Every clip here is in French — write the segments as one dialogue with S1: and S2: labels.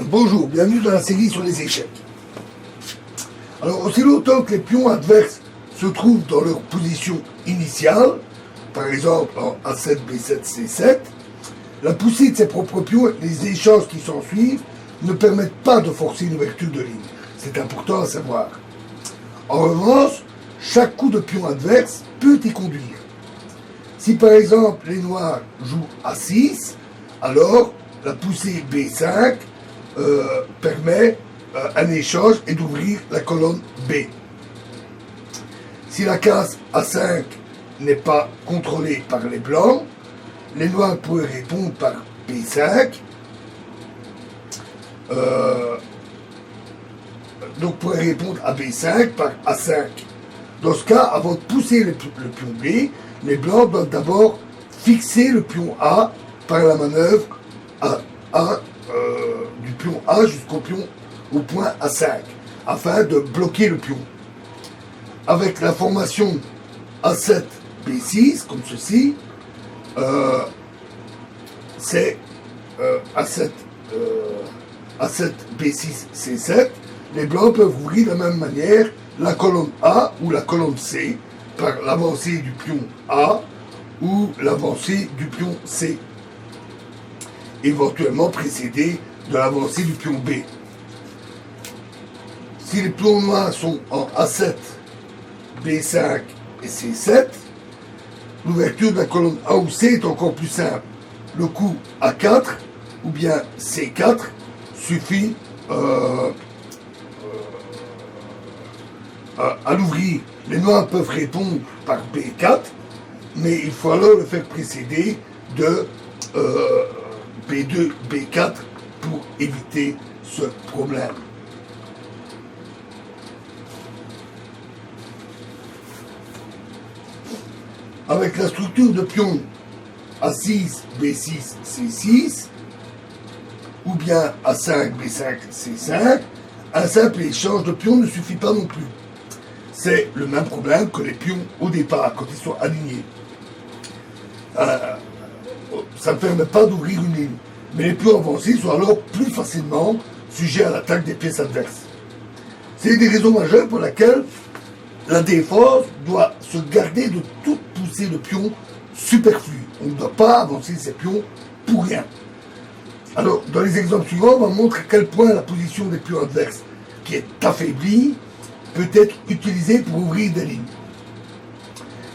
S1: Bonjour, bienvenue dans la série sur les échecs. Alors, aussi longtemps que les pions adverses se trouvent dans leur position initiale, par exemple en A7, B7, C7, la poussée de ses propres pions et les échanges qui s'ensuivent ne permettent pas de forcer une ouverture de ligne. C'est important à savoir. En revanche, chaque coup de pion adverse peut y conduire. Si par exemple les noirs jouent A6, alors la poussée B5 permet un échange et d'ouvrir la colonne B. Si la case A5 n'est pas contrôlée par les blancs, les noirs pourraient répondre par B5. Donc pourraient répondre à B5 par A5. Dans ce cas, avant de pousser le pion B, les blancs doivent d'abord fixer le pion A par la manœuvre du pion A jusqu'au point A5, afin de bloquer le pion. Avec la formation A7, B6, comme ceci, c'est A7, B6, C7, les blancs peuvent ouvrir de la même manière la colonne A ou la colonne C par l'avancée du pion A ou l'avancée du pion C, éventuellement précédée de l'avancée du pion B. Si les pions noirs sont en A7, B5 et C7, l'ouverture de la colonne A ou C est encore plus simple. Le coup A4 ou bien C4 suffit à l'ouvrir. Les noirs peuvent répondre par B4, mais il faut alors le faire précéder de B2, B4 pour éviter ce problème. Avec la structure de pion A6, B6, C6, ou bien A5, B5, C5, un simple échange de pions ne suffit pas non plus. C'est le même problème que les pions au départ, quand ils sont alignés. Ça ne permet pas d'ouvrir une ligne. Mais les pions avancés sont alors plus facilement sujets à l'attaque des pièces adverses. C'est une des raisons majeures pour laquelle la défense doit se garder de toute poussée de pions superflue. On ne doit pas avancer ces pions pour rien. Alors, dans les exemples suivants, on va montrer à quel point la position des pions adverses, qui est affaiblie, peut être utilisée pour ouvrir des lignes.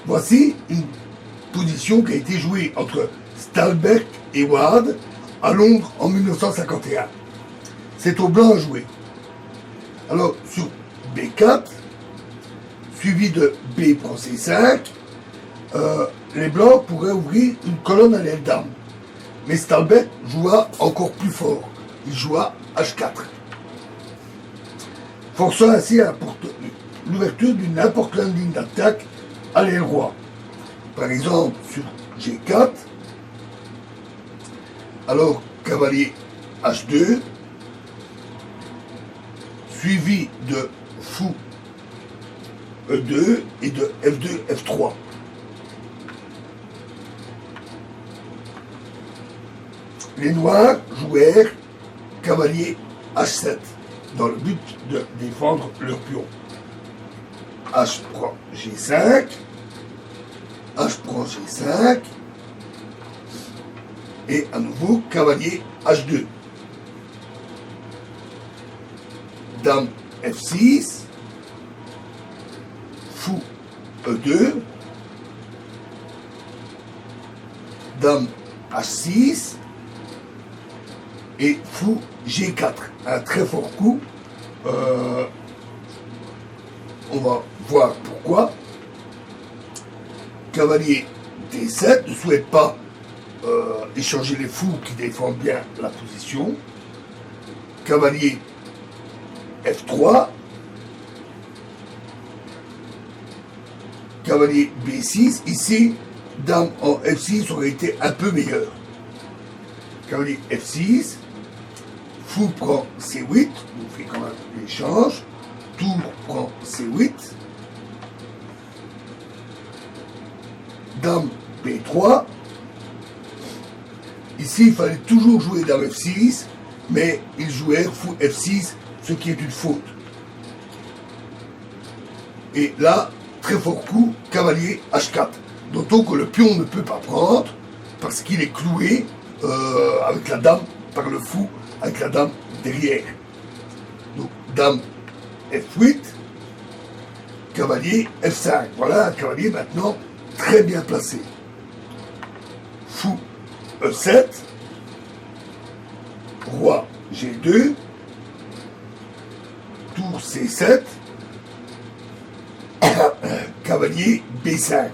S1: Voici une position qui a été jouée entre Stalberg et Ward à Londres en 1951. C'est au blanc à jouer. Alors, sur B4, suivi de B prend C5, les blancs pourraient ouvrir une colonne à l'aile dame. Mais Stalberg joua encore plus fort. Il joua H4. Forçant ainsi l'ouverture d'une importante ligne d'attaque à l'aile roi. Par exemple, sur G4, alors cavalier H2, suivi de fou E2 et de F2, F3. Les noirs jouèrent cavalier H7 dans le but de défendre leur pion. H prend G5, H prend G5, et à nouveau cavalier H2. Dame F6, fou E2, dame H6 et fou G4. Un très fort coup. On va voir pourquoi. Cavalier D7 ne souhaite pas échanger les fous qui défendent bien la position. Cavalier F3. Cavalier B6. Ici, dame en F6 aurait été un peu meilleur. Cavalier F6. Fou prend C8. On fait quand même l'échange. Tour prend C8. Dame B3. Ici, il fallait toujours jouer dame F6 mais ils jouèrent fou F6, ce qui est une faute. Et là, très fort coup, cavalier H4. D'autant que le pion ne peut pas prendre, parce qu'il est cloué avec la dame par le fou, avec la dame derrière. Donc, dame F8, cavalier F5. Voilà un cavalier maintenant très bien placé. Fou E7, roi G2, tour C7, cavalier B5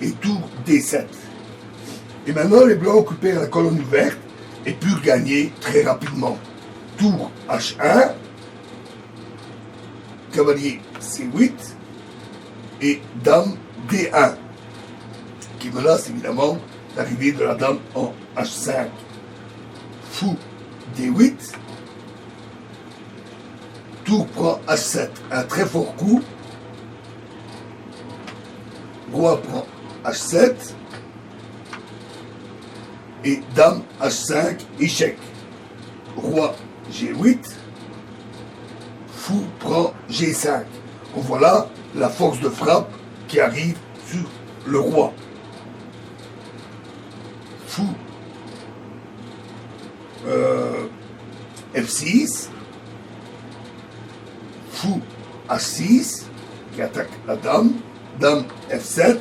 S1: et tour D7. Et maintenant les blancs occupèrent la colonne ouverte et purent gagner très rapidement. Tour H1, cavalier C8 et dame D1, qui menace évidemment l'arrivée de la dame en H5. Fou D8, tour prend H7, un très fort coup. Roi prend H7 et dame H5, échec. Roi G8, fou prend G5. Donc voilà la force de frappe qui arrive sur le roi. Fou F6, fou H6 qui attaque la dame, dame F7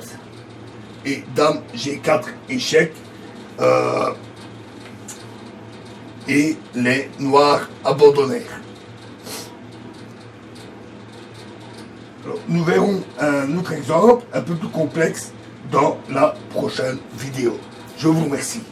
S1: et dame G4 échec et les noirs abandonnèrent. Alors, nous verrons un autre exemple un peu plus complexe dans la prochaine vidéo. Je vous remercie.